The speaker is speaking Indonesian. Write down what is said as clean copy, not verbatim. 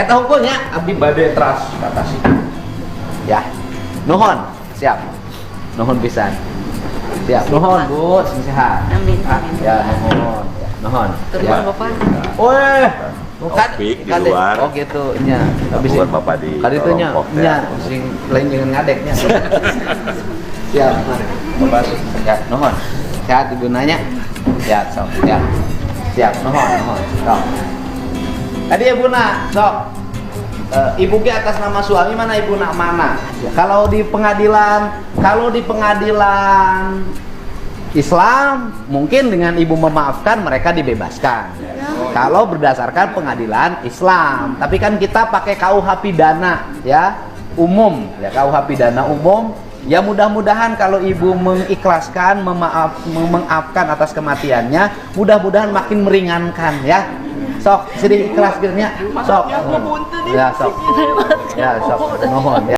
Eta hukumnya abdi bade teras kata sih. Ya. Nuhun, siap. Nuhun pisan. Siap. Nuhun, Bu, sehat. Amin. Ya, nuhun. Ya, nuhun. Terima Bapak. Weh. Opik di luar. Oh gitu nya. Habis Bapak di Kali itu nya. Longkok, Nya sing lain dengan ngadeknya. Siap. Bapak ya, nuhun. Sehat Ibu nanya. Siap, sok. Siap. Siap, nuhun. Sok. Tadi Ibu nak, sok. Ibu ke atas nama suami mana ibu nak mana? Kalau di pengadilan Islam mungkin dengan ibu memaafkan mereka dibebaskan. Kalau berdasarkan pengadilan Islam, tapi kan kita pakai KUH pidana ya umum, ya KUH pidana umum. Ya mudah-mudahan kalau ibu mengikhlaskan, memaafkan atas kematiannya, mudah-mudahan makin meringankan ya. Sok, sedih ikhlas kiranya. Sok. Ya, sok. Ya, sok. Mohon ya.